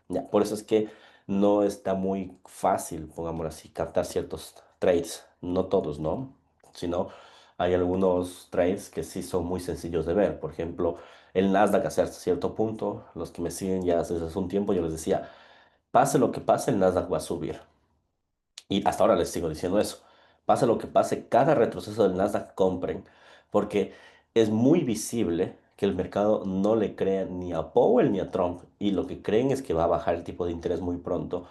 Ya, por eso es que no está muy fácil, pongámoslo así, captar ciertos trades, no todos, ¿no? Sino hay algunos trades que sí son muy sencillos de ver. Por ejemplo, el Nasdaq hasta cierto punto, los que me siguen ya desde hace un tiempo, yo les decía, pase lo que pase, el Nasdaq va a subir. Y hasta ahora les sigo diciendo eso. Pase lo que pase, cada retroceso del Nasdaq compren, porque es muy visible que el mercado no le crea ni a Powell ni a Trump, y lo que creen es que va a bajar el tipo de interés muy pronto,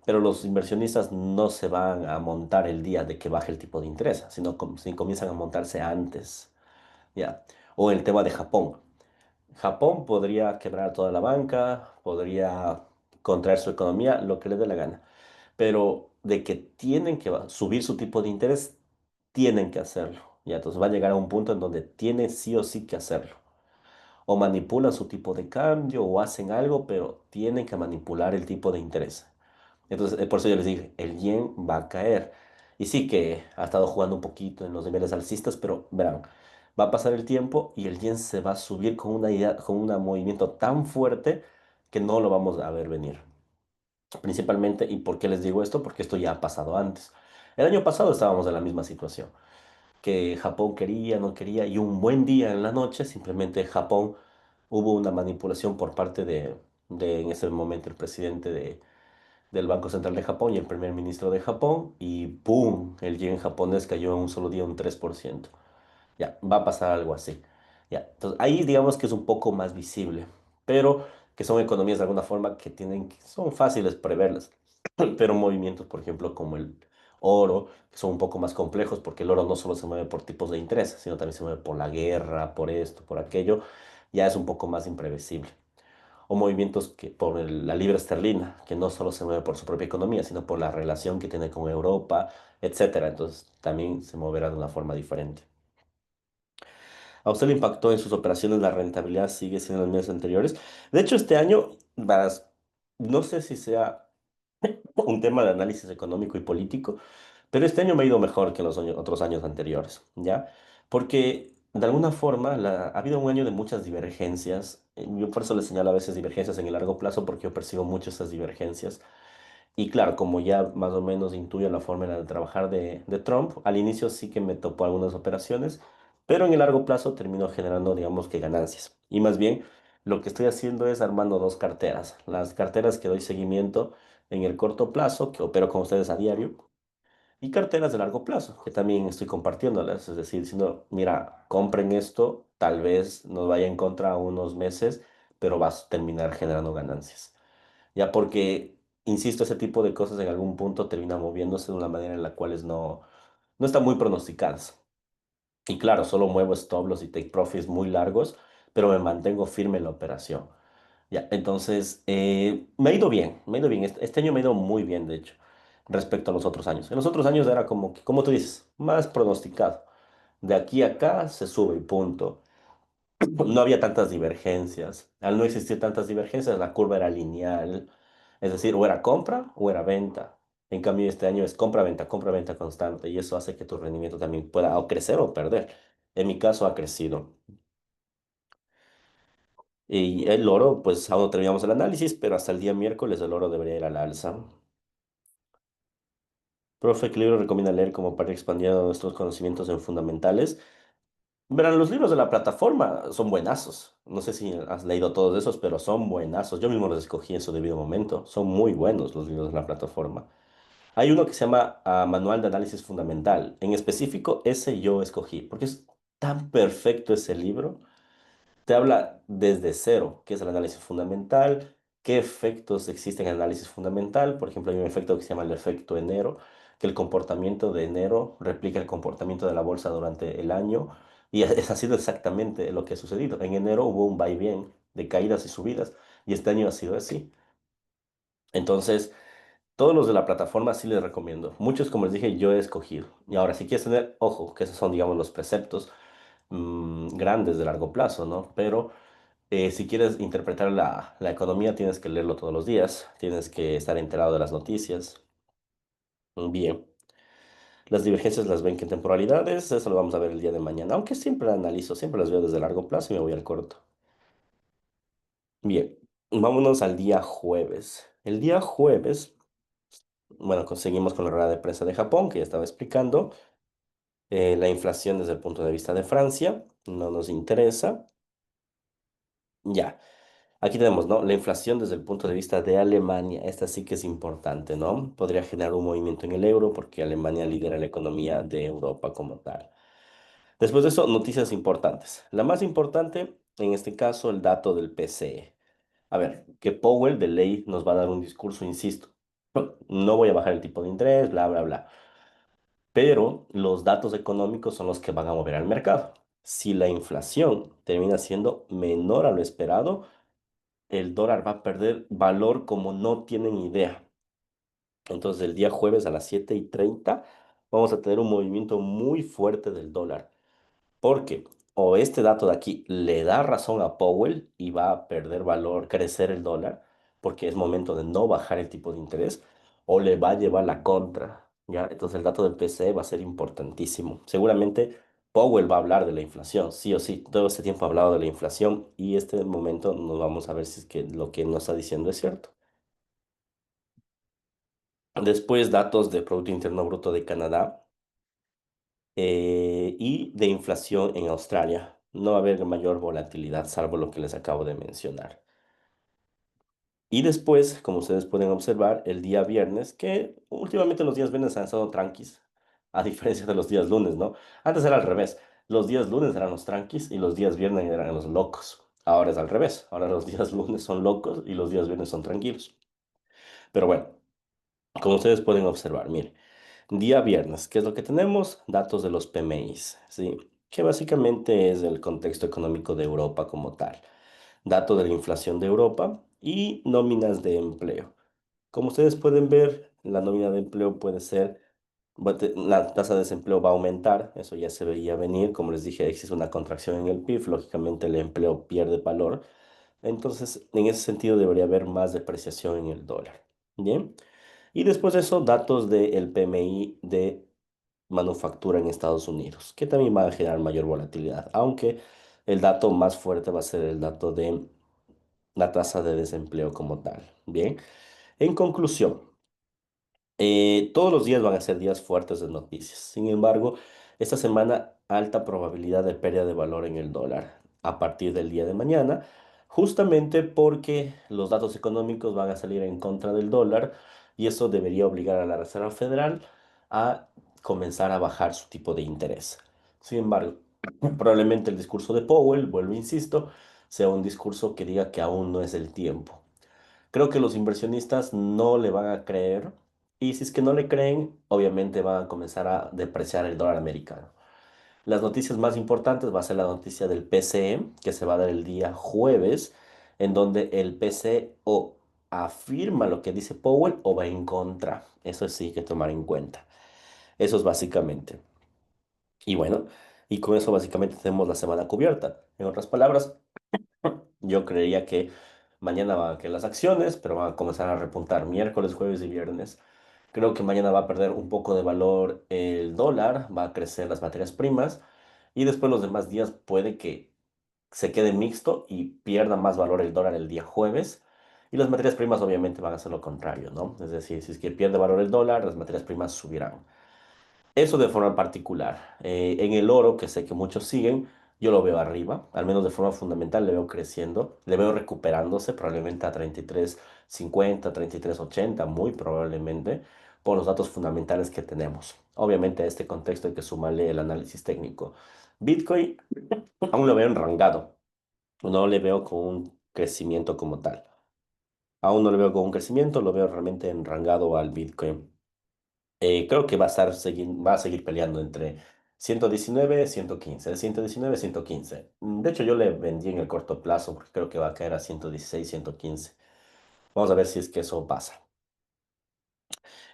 pero los inversionistas no se van a montar el día de que baje el tipo de interés, sino si comienzan a montarse antes, ¿ya? O el tema de Japón. Japón podría quebrar toda la banca, podría contraer su economía, lo que le dé la gana, pero de que tienen que subir su tipo de interés, tienen que hacerlo. Ya, entonces va a llegar a un punto en donde tienen sí o sí que hacerlo. O manipulan su tipo de cambio o hacen algo, pero tienen que manipular el tipo de interés. Entonces, por eso yo les dije, el yen va a caer. Y sí que ha estado jugando un poquito en los niveles alcistas, pero verán, va a pasar el tiempo y el yen se va a subir con una idea, con un movimiento tan fuerte que no lo vamos a ver venir. Principalmente, ¿y por qué les digo esto? Porque esto ya ha pasado antes. El año pasado estábamos en la misma situación, que Japón quería, no quería, y un buen día en la noche, simplemente Japón hubo una manipulación por parte de en ese momento el presidente del Banco Central de Japón y el primer ministro de Japón, y ¡boom! El yen japonés cayó en un solo día un 3%. Ya, va a pasar algo así. Ya, entonces ahí digamos que es un poco más visible, pero que son economías de alguna forma que tienen, son fáciles preverlas, pero movimientos, por ejemplo, como el oro, que son un poco más complejos porque el oro no solo se mueve por tipos de interés, sino también se mueve por la guerra, por esto, por aquello, ya es un poco más imprevisible. O movimientos que por la libra esterlina, que no solo se mueve por su propia economía, sino por la relación que tiene con Europa, etcétera. Entonces también se moverá de una forma diferente. ¿A usted le impactó en sus operaciones la rentabilidad? ¿Sigue siendo en los meses anteriores? De hecho, este año, no sé si sea un tema de análisis económico y político, pero este año me ha ido mejor que los otros años anteriores, ¿ya? Porque de alguna forma ha habido un año de muchas divergencias. Yo por eso le señalo a veces divergencias en el largo plazo, porque yo percibo mucho esas divergencias. Y claro, como ya más o menos intuyo la forma de trabajar de Trump, al inicio sí que me topó algunas operaciones, pero en el largo plazo terminó generando, digamos que ganancias. Y más bien, lo que estoy haciendo es armando dos carteras. Las carteras que doy seguimiento en el corto plazo, que opero con ustedes a diario, y carteras de largo plazo, que también estoy compartiéndolas. Es decir, diciendo, mira, compren esto, tal vez nos vaya en contra unos meses, pero vas a terminar generando ganancias. Ya porque, insisto, ese tipo de cosas en algún punto terminan moviéndose de una manera en la cual no están muy pronosticadas. Y claro, solo muevo stop loss y take profits muy largos, pero me mantengo firme en la operación. Ya, entonces, me ha ido bien, me ha ido bien. Este año me ha ido muy bien, de hecho, respecto a los otros años. En los otros años era como, como tú dices, más pronosticado. De aquí a acá se sube y punto. No había tantas divergencias. Al no existir tantas divergencias, la curva era lineal. Es decir, o era compra o era venta. En cambio, este año es compra, venta constante. Y eso hace que tu rendimiento también pueda o crecer o perder. En mi caso ha crecido. Y el oro, pues aún no terminamos el análisis, pero hasta el día miércoles el oro debería ir al alza. Profe, ¿qué libro recomienda leer como para ir expandiendo nuestros conocimientos en fundamentales? Verán, los libros de la plataforma son buenazos. No sé si has leído todos esos, pero son buenazos. Yo mismo los escogí en su debido momento. Son muy buenos los libros de la plataforma. Hay uno que se llama Manual de Análisis Fundamental. En específico, ese yo escogí, porque es tan perfecto ese libro. Te habla desde cero, qué es el análisis fundamental, qué efectos existen en el análisis fundamental. Por ejemplo, hay un efecto que se llama el efecto enero, que el comportamiento de enero replica el comportamiento de la bolsa durante el año. Y ha sido exactamente lo que ha sucedido. En enero hubo un vaivén de caídas y subidas, y este año ha sido así. Entonces, todos los de la plataforma sí les recomiendo. Muchos, como les dije, yo he escogido. Y ahora, si quieres tener, ojo, que esos son, digamos, los preceptos grandes de largo plazo, ¿no? Pero si quieres interpretar la economía, tienes que leerlo todos los días, tienes que estar enterado de las noticias. Bien, las divergencias las ven que en temporalidades, eso lo vamos a ver el día de mañana, aunque siempre analizo, siempre las veo desde largo plazo y me voy al corto. Bien, vámonos al día jueves. El día jueves, bueno, conseguimos con la rueda de prensa de Japón, que ya estaba explicando, la inflación desde el punto de vista de Francia, no nos interesa. Ya, aquí tenemos, ¿no? La inflación desde el punto de vista de Alemania, esta sí que es importante, ¿no? Podría generar un movimiento en el euro porque Alemania lidera la economía de Europa como tal. Después de eso, noticias importantes. La más importante, en este caso, el dato del PCE. A ver, que Powell de ley nos va a dar un discurso, insisto. No voy a bajar el tipo de interés, bla, bla, bla. Pero los datos económicos son los que van a mover al mercado. Si la inflación termina siendo menor a lo esperado, el dólar va a perder valor como no tienen idea. Entonces, el día jueves a las 7:30 vamos a tener un movimiento muy fuerte del dólar. Porque o este dato de aquí le da razón a Powell y va a perder valor, crecer el dólar, porque es momento de no bajar el tipo de interés, o le va a llevar la contra, ¿ya? Entonces el dato del PCE va a ser importantísimo. Seguramente Powell va a hablar de la inflación, sí o sí. Todo este tiempo ha hablado de la inflación y este momento nos vamos a ver si es que lo que nos está diciendo es cierto. Después, datos de Producto Interno Bruto de Canadá y de inflación en Australia. No va a haber mayor volatilidad, salvo lo que les acabo de mencionar. Y después, como ustedes pueden observar, el día viernes, que últimamente los días viernes han estado tranquis, a diferencia de los días lunes, ¿no? Antes era al revés. Los días lunes eran los tranquis y los días viernes eran los locos. Ahora es al revés. Ahora los días lunes son locos y los días viernes son tranquilos. Pero bueno, como ustedes pueden observar, miren. Día viernes, ¿qué es lo que tenemos? Datos de los PMIs, ¿sí? Que básicamente es el contexto económico de Europa como tal. Datos de la inflación de Europa y nóminas de empleo. Como ustedes pueden ver, la nómina de empleo puede ser, la tasa de desempleo va a aumentar, eso ya se veía venir. Como les dije, existe una contracción en el PIB, lógicamente el empleo pierde valor. Entonces, en ese sentido debería haber más depreciación en el dólar. Bien. Y después de eso, datos del PMI de manufactura en Estados Unidos, que también va a generar mayor volatilidad, aunque el dato más fuerte va a ser el dato de la tasa de desempleo como tal. Bien, en conclusión, todos los días van a ser días fuertes de noticias. Sin embargo, esta semana alta probabilidad de pérdida de valor en el dólar a partir del día de mañana, justamente porque los datos económicos van a salir en contra del dólar y eso debería obligar a la Reserva Federal a comenzar a bajar su tipo de interés. Sin embargo, probablemente el discurso de Powell, vuelvo, insisto, sea un discurso que diga que aún no es el tiempo. Creo que los inversionistas no le van a creer y si es que no le creen, obviamente van a comenzar a depreciar el dólar americano. Las noticias más importantes va a ser la noticia del PCE, que se va a dar el día jueves, en donde el PCE o afirma lo que dice Powell o va en contra. Eso sí hay que tomar en cuenta. Eso es básicamente. Y bueno, y con eso básicamente tenemos la semana cubierta. En otras palabras, yo creería que mañana van a caer las acciones, pero van a comenzar a repuntar miércoles, jueves y viernes. Creo que mañana va a perder un poco de valor el dólar, va a crecer las materias primas y después los demás días puede que se quede mixto y pierda más valor el dólar el día jueves. Y las materias primas obviamente van a hacer lo contrario, ¿no? Es decir, si es que pierde valor el dólar, las materias primas subirán. Eso de forma particular. En el oro, que sé que muchos siguen, yo lo veo arriba, al menos de forma fundamental, le veo creciendo, le veo recuperándose probablemente a 33.50, 33.80, muy probablemente, por los datos fundamentales que tenemos. Obviamente a este contexto hay que sumarle el análisis técnico. Bitcoin aún lo veo enrangado, no le veo con un crecimiento como tal. Aún no le veo con un crecimiento, lo veo realmente enrangado al Bitcoin. Creo que va a seguir peleando entre 119 y 115, 119 y 115. De hecho, yo le vendí en el corto plazo porque creo que va a caer a 116, 115. Vamos a ver si es que eso pasa.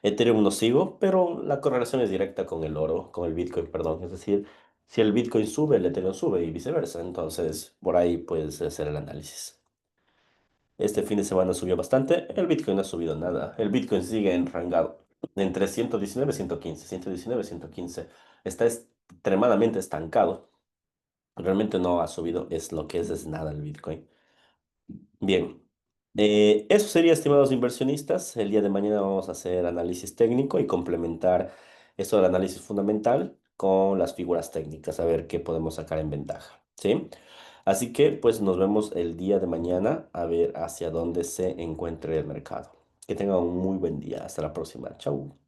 Ethereum no sigo, pero la correlación es directa con el oro, con el Bitcoin, perdón. Es decir, si el Bitcoin sube, el Ethereum sube y viceversa. Entonces, por ahí puedes hacer el análisis. Este fin de semana subió bastante. El Bitcoin no ha subido nada. El Bitcoin sigue enrangado entre 119 y 115. 119 y 115. Está extremadamente estancado. Realmente no ha subido. Es lo que es nada el Bitcoin. Bien. Eso sería, estimados inversionistas. El día de mañana vamos a hacer análisis técnico y complementar eso del análisis fundamental con las figuras técnicas, a ver qué podemos sacar en ventaja, ¿sí? Así que pues nos vemos el día de mañana a ver hacia dónde se encuentre el mercado. Que tengan un muy buen día. Hasta la próxima. Chau.